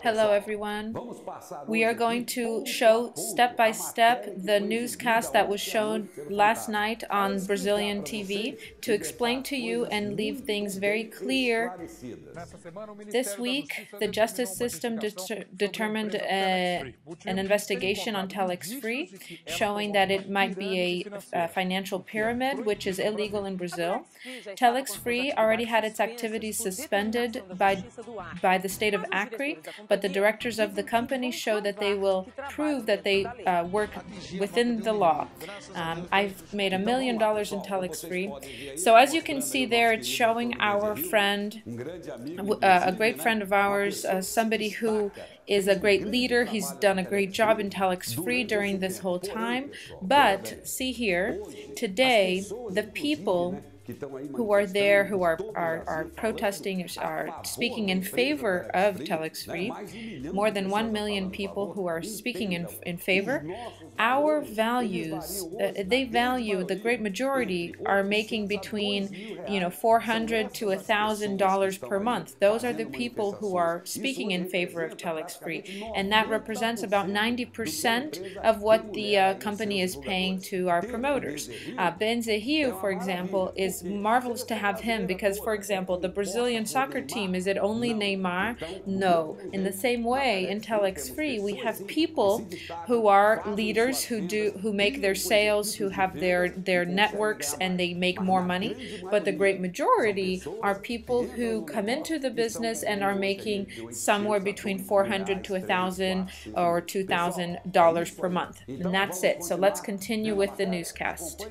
Hello everyone. We are going to show step by step the newscast that was shown last night on Brazilian TV to explain to you and leave things very clear. This week, the justice system determined an investigation on TelexFREE showing that it might be a financial pyramid, which is illegal in Brazil. TelexFREE already had its activities suspended by the state of Acre, but the directors of the company show that they will prove that they work within the law. I've made $1 million in TelexFREE. So as you can see there, it's showing our friend, a great friend of ours, somebody who is a great leader. He's done a great job in TelexFREE during this whole time. But see here, today, the people who are there, who are protesting, are speaking in favor of TelexFREE, more than 1 million people who are speaking in favor. Our values, they value, the great majority are making between $400 to $1,000 per month. Those are the people who are speaking in favor of TelexFREE, and that represents about 90% of what the company is paying to our promoters. Benzehio, for example, is marvelous to have him because, for example, the Brazilian soccer team, is it only Neymar? No. In the same way, in TelexFREE, we have people who are leaders, who make their sales, who have their networks, and they make more money. But the great majority are people who come into the business and are making somewhere between $400 to $1,000 or $2,000 per month. And that's it. So let's continue with the newscast.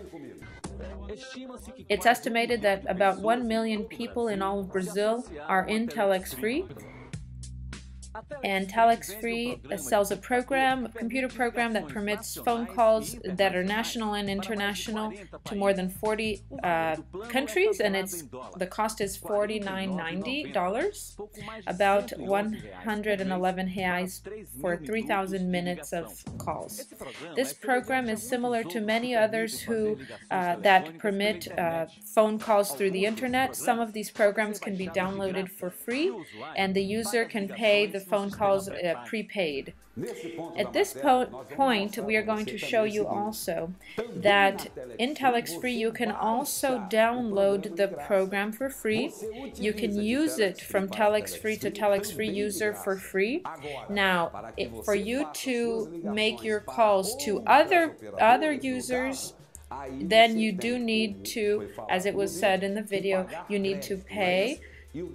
It's estimated that about 1 million people in all of Brazil are in TelexFREE. And TelexFREE sells a computer program that permits phone calls that are national and international to more than 40 countries, and the cost is $49.90, about 111 reais for 3,000 minutes of calls. This program is similar to many others that permit phone calls through the internet. Some of these programs can be downloaded for free, and the user can pay the phone calls prepaid. At this point, we are going to show you also that in TelexFREE you can also download the program for free. You can use it from TelexFREE to TelexFREE user for free. Now, for you to make your calls to other users, then you do need to, as it was said in the video, you need to pay.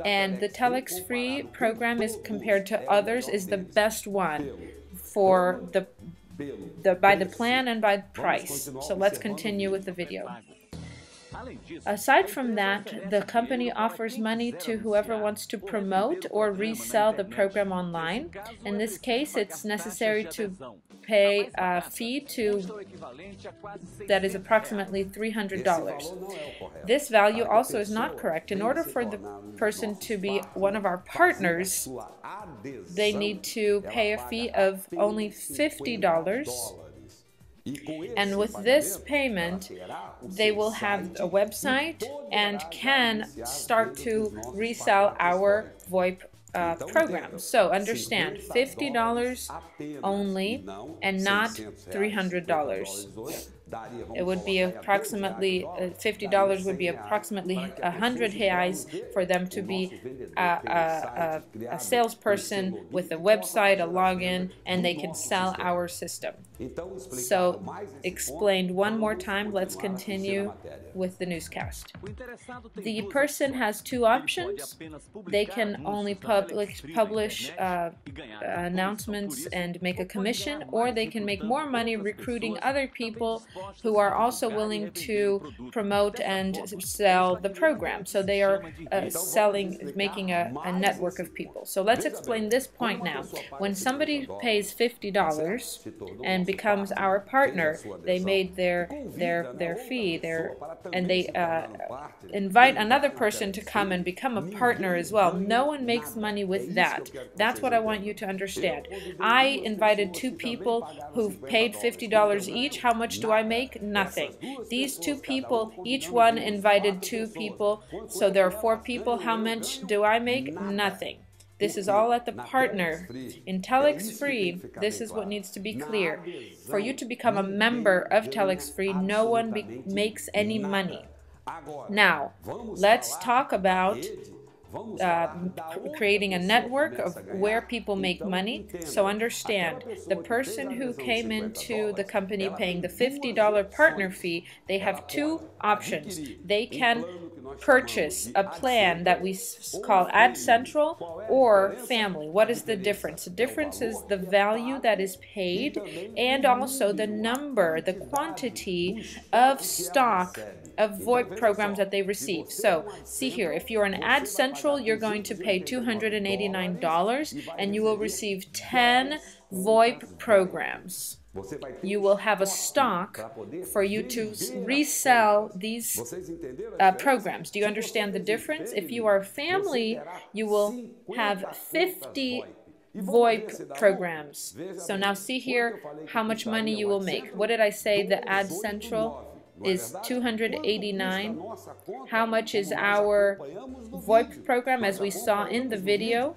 And the TelexFREE program, is compared to others, is the best one for by the plan and by price. So let's continue with the video. Aside from that, the company offers money to whoever wants to promote or resell the program online. In this case, it's necessary to pay a fee that is approximately $300. This value also is not correct. In order for the person to be one of our partners, they need to pay a fee of only $50. And with this payment, they will have a website and can start to resell our VoIP program. So understand, $50 only and not $300. It would be approximately $50 would be approximately 100 reais for them to be a salesperson with a website, a login, and they can sell our system. So, explained one more time. Let's continue with the newscast. The person has two options. They can only publish announcements and make a commission, or they can make more money recruiting other people who are also willing to promote and sell the program. So they are making a network of people. So let's explain this point now. When somebody pays $50 and becomes our partner, they made their fee, and they invite another person to come and become a partner as well. No one makes money with that. That's what I want you to understand. I invited two people who've paid $50 each. How much do I make? Nothing. These two people, each one invited two people, so there are 4 people. How much do I make? Nothing. This is all at the partner. In TelexFREE, this is what needs to be clear. For you to become a member of TelexFREE, no one makes any money. Now, let's talk about creating a network of where people make money. So understand, the person who came into the company paying the $50 partner fee, they have two options. They can purchase a plan that we call Ad Central or Family. What is the difference? The difference is the value that is paid and also the number, the quantity of stock of VoIP programs that they receive. So see here, if you're an Ad Central, you're going to pay $289 and you will receive 10 VoIP programs. You will have a stock for you to resell these programs. Do you understand the difference? If you are a family, you will have 50 VoIP programs. So now see here how much money you will make. What did I say? The Ad Central is $289. How much is our VoIP program? As we saw in the video,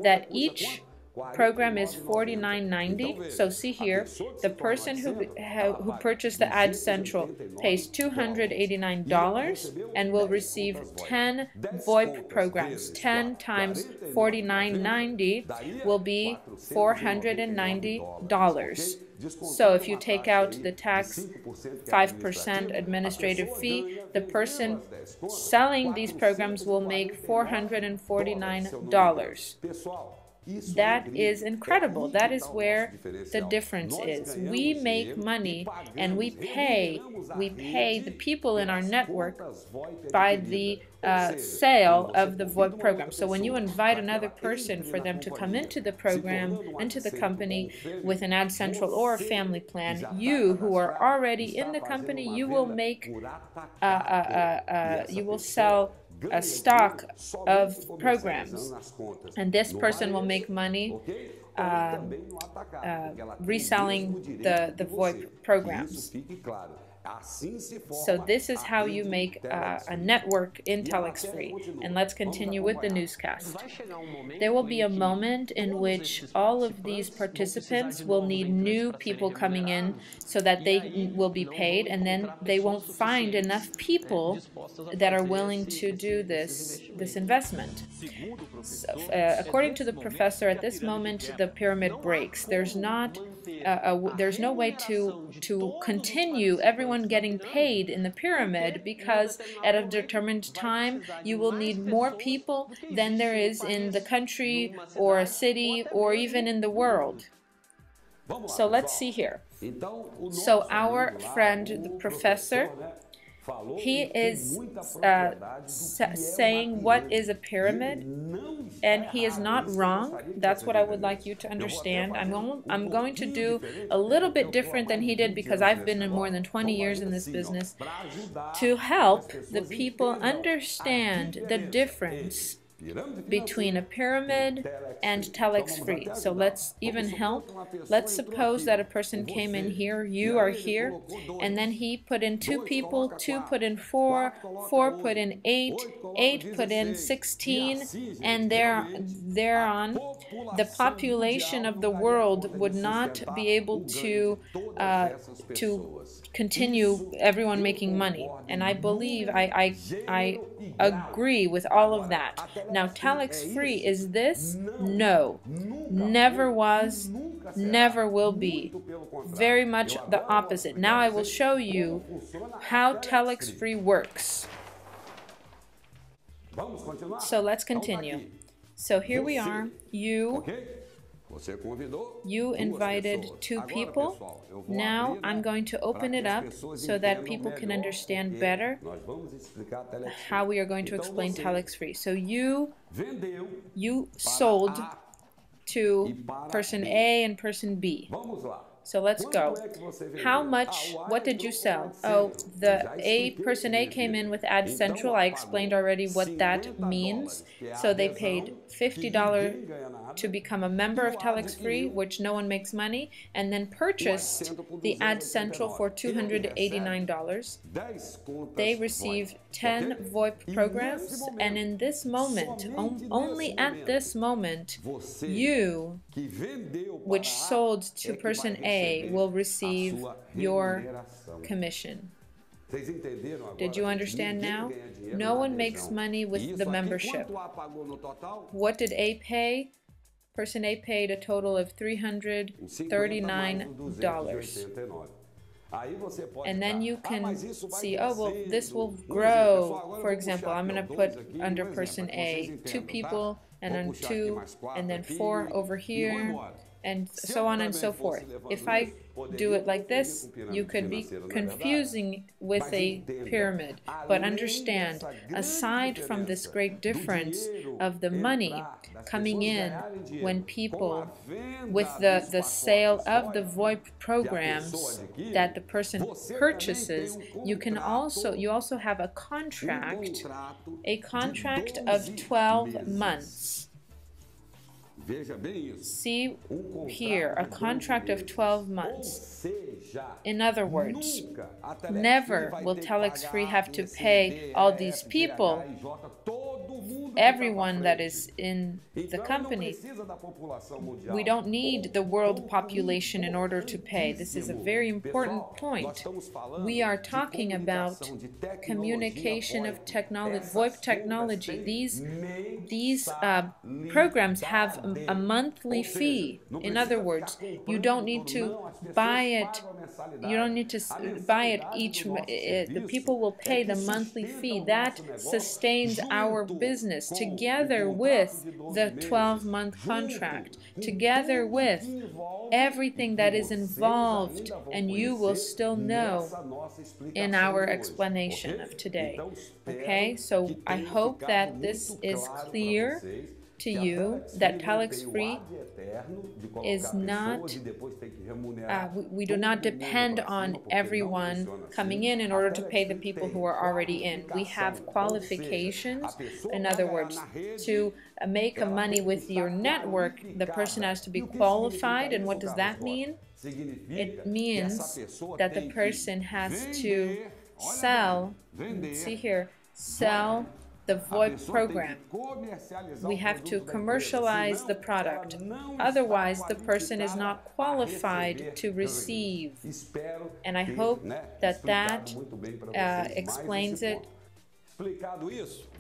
that each program is $49.90. So see here, the person who purchased the Ad Central pays $289 and will receive 10 VoIP programs. 10 times $49.90 will be $490. So if you take out the tax, 5% administrative fee, the person selling these programs will make $449. That is incredible. That is where the difference is. We make money and we pay the people in our network by the sale of the VoIP program. So when you invite another person for them to come into the program, into the company with an Ad Central or a family plan, you who are already in the company, you will make, you will sell a stock of programs, and this person will make money reselling the VoIP programs. So this is how you make a network in TelexFREE. And let's continue with the newscast. There will be a moment in which all of these participants will need new people coming in so that they will be paid, and then they won't find enough people that are willing to do this investment. So, according to the professor, at this moment the pyramid breaks. There's no way to continue everyone getting paid in the pyramid, because at a determined time you will need more people than there is in the country or a city or even in the world. So let's see here. So our friend, the professor, he is saying what is a pyramid, and he is not wrong. That's what I would like you to understand. I'm going to do a little bit different than he did, because I've been in more than 20 years in this business, to help the people understand the difference between a pyramid and TelexFREE. So let's even help. Let's suppose that a person came in here, you are here, and then he put in 2 people, 2 put in 4, 4 put in 8, 8 put in 16, and thereon the population of the world would not be able to continue everyone making money. And I believe I agree with all of that. Now, TelexFREE, is this? No. Never was, never will be. Very much the opposite. Now I will show you how TelexFREE works. So let's continue. So here we are. You invited 2 people. Now I'm going to open it up so that people can understand better how we are going to explain TelexFREE. So you sold to person A and person B. So let's go. How much, what did you sell? Oh, person A came in with Ad Central. I explained already what that means. So they paid $50 to become a member of TelexFREE, which no one makes money, and then purchased the Ad Central for $289. They receive 10 VoIP programs, and in this moment, only at this moment, you, which sold to person A, will receive your commission. Did you understand now? No one makes money with the membership. What did A pay? Person A paid a total of $339. And then you can see, oh, well, this will grow. For example, I'm going to put under person A 2 people, and then 2, and then 4 over here, and so on and so forth. If I do it like this, you could be confusing with a pyramid. But understand, aside from this great difference of the money coming in when people, with the sale of the VoIP programs that the person purchases, you also have a contract of 12 months. See here, a contract of 12 months. In other words, never will TelexFREE have to pay all these people, everyone that is in the company. We don't need the world population in order to pay. This is a very important point. We are talking about communication of technology, VoIP technology. These programs have a monthly fee. In other words, you don't need to buy it. You don't need to buy it each. The people will pay the monthly fee. That sustains our business, together with the 12-month contract, together with everything that is involved, and you will still know in our explanation of today. Okay, so I hope that this is clear to you, that TelexFREE is not, we do not depend on everyone coming in order to pay the people who are already in. We have qualifications. In other words, to make money with your network, the person has to be qualified. And what does that mean? It means that the person has to sell, see here, sell the VoIP program. We have to commercialize the product. Otherwise, the person is not qualified to receive. And I hope that that explains it.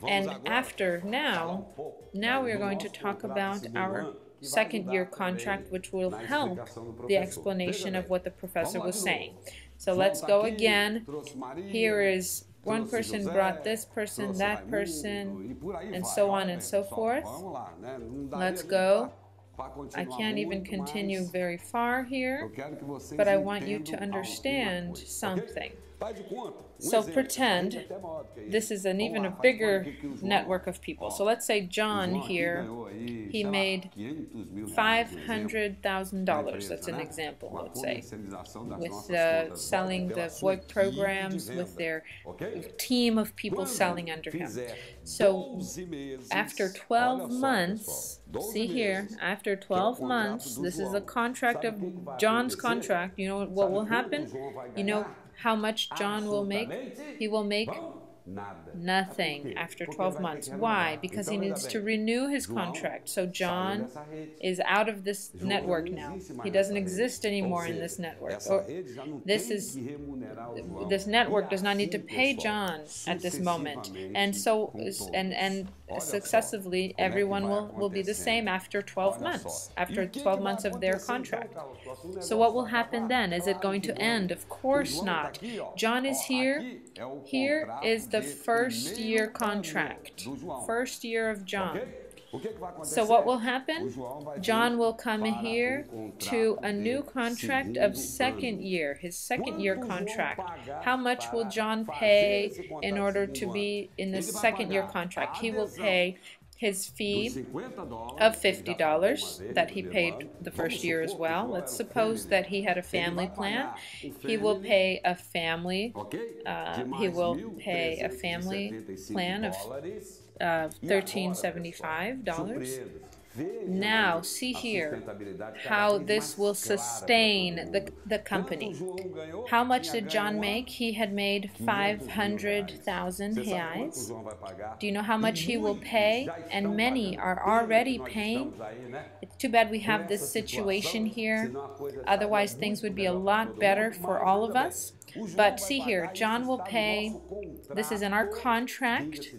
And after now we are going to talk about our second-year contract, which will help the explanation of what the professor was saying. So let's go again. Here is one person brought this person, that person, and so on and so forth. Let's go. I can't even continue very far here, but I want you to understand something. So pretend this is even a bigger network of people. So let's say John here, he made $500,000. That's an example, let's say, with selling the VoIP programs, with their team of people selling under him. So after 12 months, see here, after 12 months, this is a contract of John's contract. You know what will happen? You know how much John will make? He will make nothing after 12 months. Why? Because he needs to renew his contract. So John is out of this network now. He doesn't exist anymore in this network. Or this network does not need to pay John at this moment. And so successively everyone will be the same after 12 months, after 12 months of their contract. So what will happen then? Is it going to end? Of course not. John is here. Here is the first year contract, first year of John. So what will happen? John will come here to a new contract of second year, his second year contract. How much will John pay in order to be in the second year contract? He will pay his fee of $50 that he paid the first year as well. Let's suppose that he had a family plan. He will pay a family plan of $1375. Now, see here how this will sustain the company. How much did John make? He had made 500,000 reais. Do you know how much he will pay? And many are already paying. It's too bad we have this situation here. Otherwise, things would be a lot better for all of us. But see here, John will pay, this is in our contract,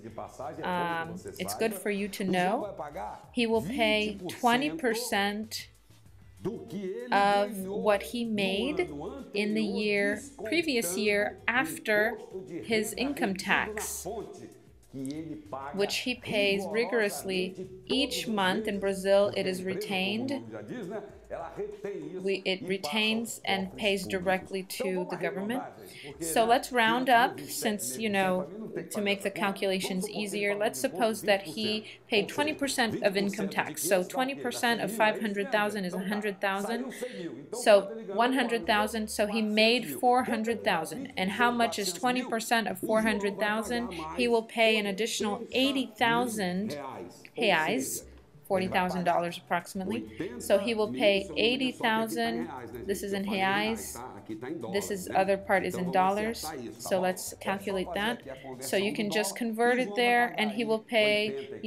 it's good for you to know, he will pay 20% of what he made in the previous year after his income tax, which he pays rigorously each month. In Brazil, it is retained. It retains and pays directly to the government. So let's round up, since, to make the calculations easier. Let's suppose that he paid 20% of income tax. So 20% of 500,000 is 100,000. So 100,000, so he made 400,000. And how much is 20% of 400,000? He will pay an additional 80,000 reais. $40,000 approximately. So he will pay 80,000. This is in reais. This other part is in dollars. So let's calculate that. So you can just convert it there, and he will pay,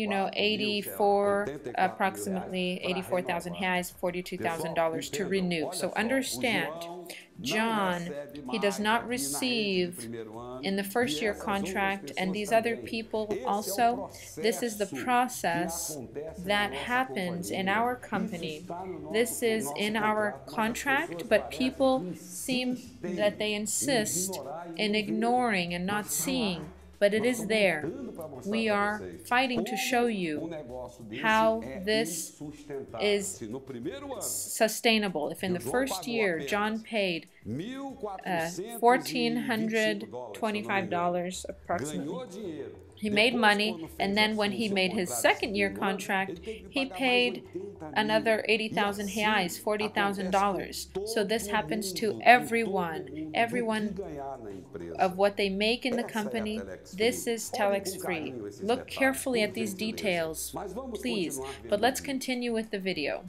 approximately 84,000 reais, $42,000 to renew. So understand, John, he does not receive in the first year contract, and these other people also. This is the process that happens in our company. This is in our contract, but people seem that they insist in ignoring and not seeing. But it is there. We are fighting to show you how this is sustainable. If in the first year John paid $1,425 approximately, he made money, and then when he made his second year contract, he paid another 80,000 reais, $40,000. So this happens to everyone of what they make in the company. This is TelexFREE. Look carefully at these details, please. But let's continue with the video.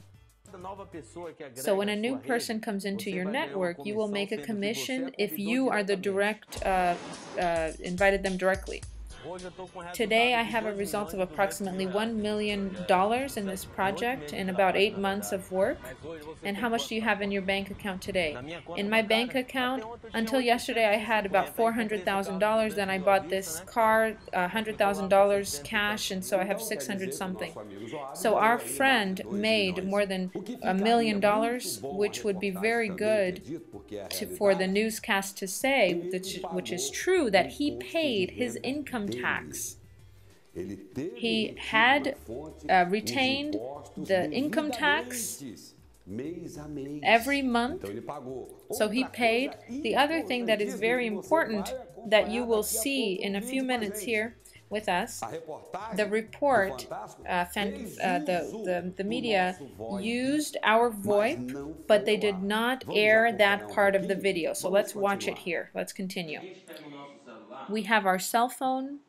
So when a new person comes into your network, you will make a commission if you are the invited them directly. Today I have a result of approximately $1 million in this project in about 8 months of work. And how much do you have in your bank account today? In my bank account, until yesterday I had about $400,000. Then I bought this car, $100,000 cash, and so I have 600 something. So our friend made more than $1 million, which would be very good for the newscast to say, which is true, that he paid his income tax. He had retained the income tax every month, so he paid. The other thing that is very important that you will see in a few minutes here with us, the report, the media used our VoIP, but they did not air that part of the video. So let's watch it here. Let's continue. We have our cell phone,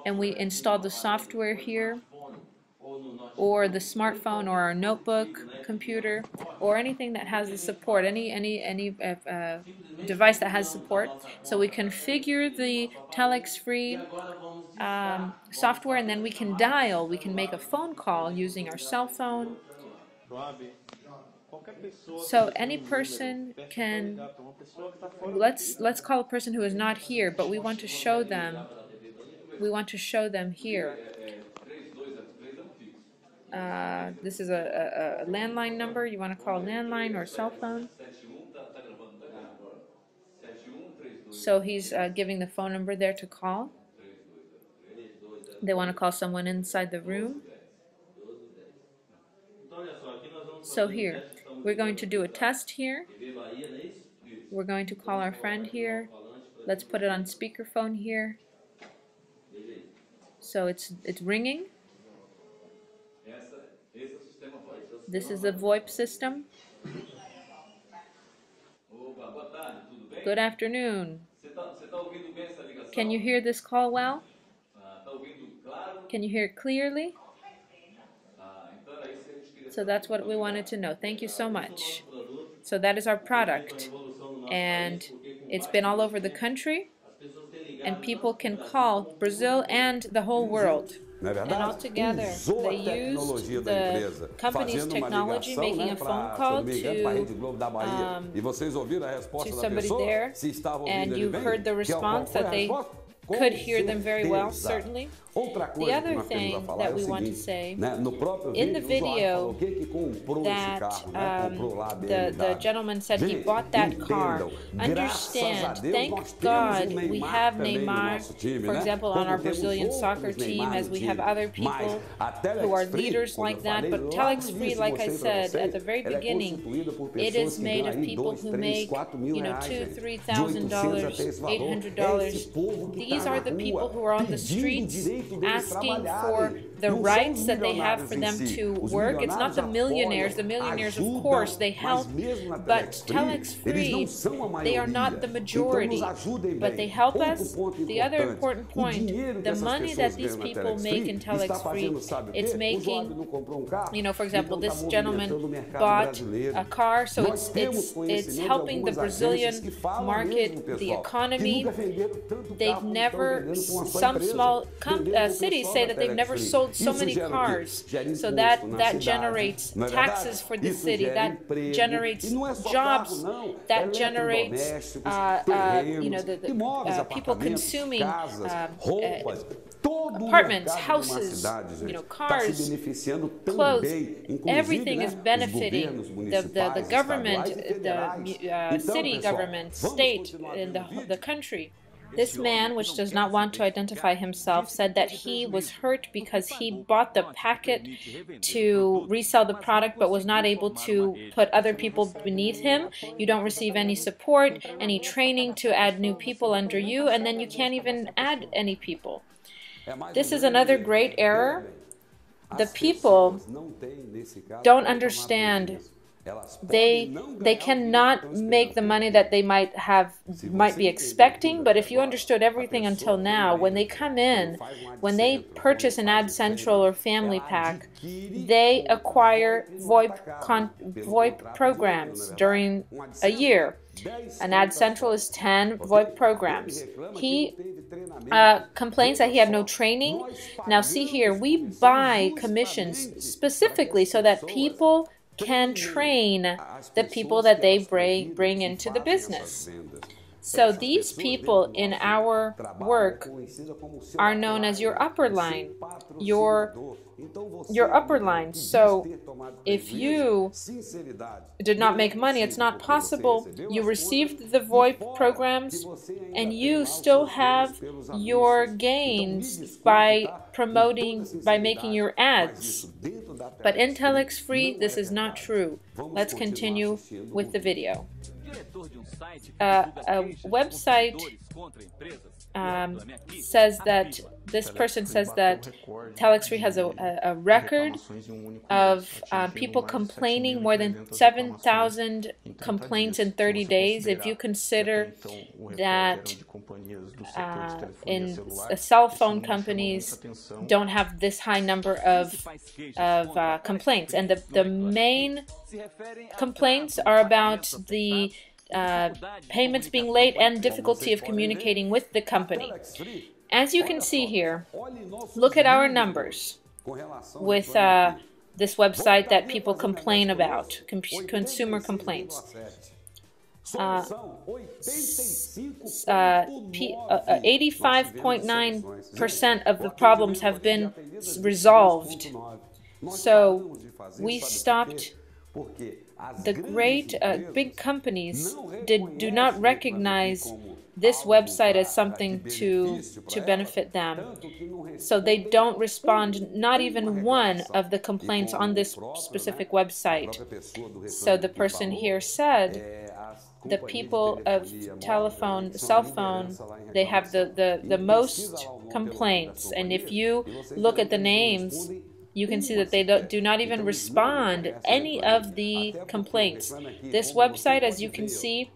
and we installed the software here, or the smartphone, or our notebook computer, or anything that has the support, any device that has support. So we configure the TelexFREE software, and then we can dial. We can make a phone call using our cell phone. So any person can, let's call a person who is not here, but we want to show them. We want to show them here. This is a landline number. You want to call a landline or a cell phone. So he's giving the phone number there to call. They want to call someone inside the room. So here, we're going to do a test here. We're going to call our friend here. Let's put it on speakerphone here. So it's ringing. This is the VoIP system. Good afternoon. Can you hear this call well? Can you hear it clearly? So that's what we wanted to know. Thank you so much. So that is our product, and it's been all over the country, and people can call Brazil and the whole world. And altogether, they used the company's technology, making a phone call to somebody there, and you heard the response that they could hear them very well, certainly. The other thing that we want to say, in the video that the gentleman said he bought that car, understand, thank God we have Neymar, for example, on our Brazilian soccer team, as we have other people who are leaders like that, but TelexFREE, like I said at the very beginning, it is made of people who make, $2,000, $3,000, $800. These are the people who are on the streets asking for the rights that they have for them to work. It's not the millionaires. The millionaires, of course, they help, but TelexFREE, they are not the majority, but they help us. The other important point, the money that these people make in TelexFREE, it's making, for example, this gentleman bought a car, so it's helping the Brazilian market, the economy. They've never, some small cities say that they've never sold so many cars, so that generates taxes for the city, that generates jobs, that generates the people consuming apartments, houses, cars, clothes. Everything is benefiting the government, the city government, state, and the country. This man, which does not want to identify himself, said that he was hurt because he bought the packet to resell the product but was not able to put other people beneath him. You don't receive any support, any training to add new people under you, and then you can't even add any people. This is another great error. The people don't understand. They cannot make the money that they might be expecting, but if you understood everything until now, when they come in, when they purchase an Ad Central or Family Pack, they acquire VoIP programs during a year. An Ad Central is 10 VoIP programs. He complains that he had no training. Now see here, we buy commissions specifically so that people can train the people that they bring into the business. So these people in our work are known as your upper line, your upper line. So if you did not make money, it's not possible. You received the VoIP programs and you still have your gains by promoting, by making your ads. But in TelexFREE, this is not true. Let's continue with the video. A website says that this person says that TelexFREE has a record of people complaining, more than 7,000 complaints in 30 days. If you consider that in cell phone companies don't have this high number of complaints, and the main complaints are about the payments being late and difficulty of communicating with the company. As you can see here, look at our numbers with this website that people complain about, consumer complaints. 85.9% of the problems have been resolved. So we stopped. The great big companies do not recognize this website as something to benefit them. So they don't respond, not even one of the complaints on this specific website. So the person here said the people of cell phone, they have the most complaints. And if you look at the names You can see that they do not even respond any of the complaints. This website, as you can see,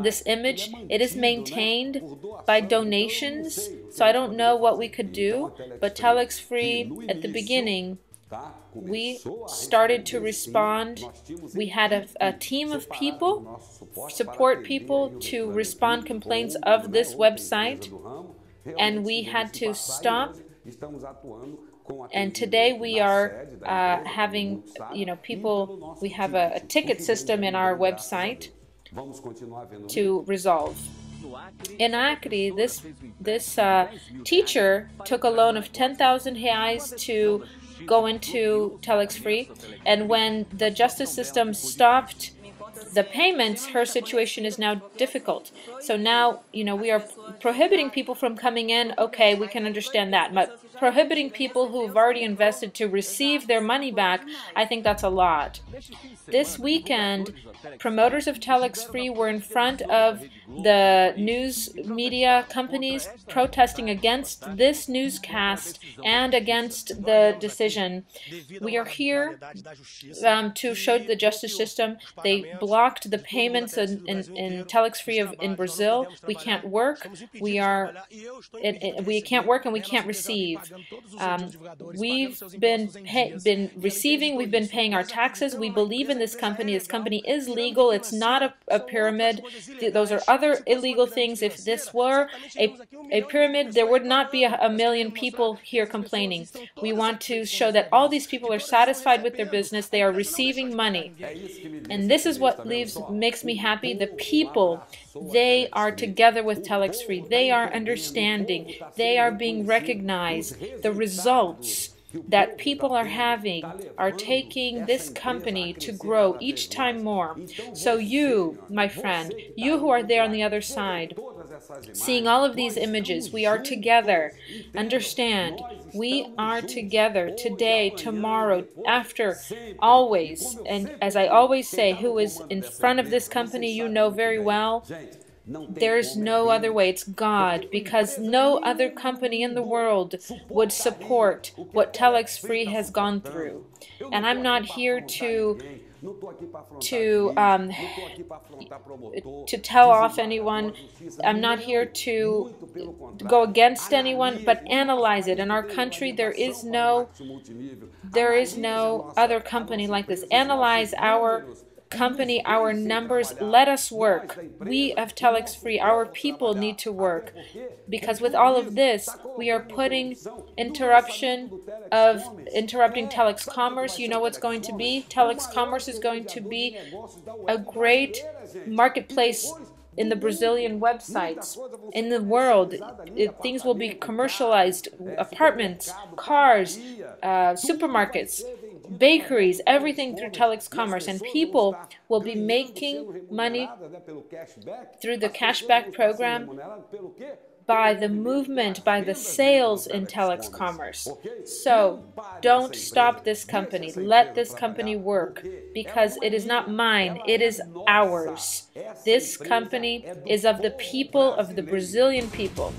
this image, it is maintained by donations, so I don't know what we could do, but TelexFREE, at the beginning, we started to respond. We had a team of people, support people, to respond complaints of this website, and we had to stop. And today we are having, people, we have a ticket system in our website to resolve. In Acre, this teacher took a loan of 10,000 reais to go into TelexFREE, and when the justice system stopped the payments, her situation is now difficult. So now, we are prohibiting people from coming in. Okay, we can understand that, but prohibiting people who have already invested to receive their money back, I think that's a lot. This weekend, promoters of TelexFREE were in front of the news media companies protesting against this newscast and against the decision. We are here to show the justice system. They blocked the payments in TelexFREE in Brazil. We can't work. We can't work and we can't receive. We've been receiving. We've been paying our taxes. We believe in this company. This company is legal. It's not a pyramid. Those are other illegal things. If this were a pyramid, there would not be a million people here complaining. We want to show that all these people are satisfied with their business. They are receiving money. And this is what makes me happy. The people, they are together with TelexFREE. They are understanding. They are being recognized. The results that people are having are taking this company to grow each time more. So you, my friend, you who are there on the other side, seeing all of these images, we are together. Understand, we are together today, tomorrow, after, always. And as I always say, who is in front of this company, you know very well. There's no other way. It's God, because no other company in the world would support what TelexFREE has gone through. And I'm not here to tell off anyone. I'm not here to go against anyone, but analyze it. In our country, there is no other company like this. Analyze our company, our numbers. Let us work. We of TelexFREE, our people need to work, because with all of this, we are putting interrupting TelexCommerce. You know what's going to be? TelexCommerce is going to be a great marketplace in the Brazilian websites, in the world. Things will be commercialized, apartments, cars, supermarkets, bakeries, everything through TelexCommerce, and people will be making money through the cashback program by the movement, by the sales in TelexCommerce. So don't stop this company. Let this company work, because it is not mine, it is ours. This company is of the people, of the Brazilian people.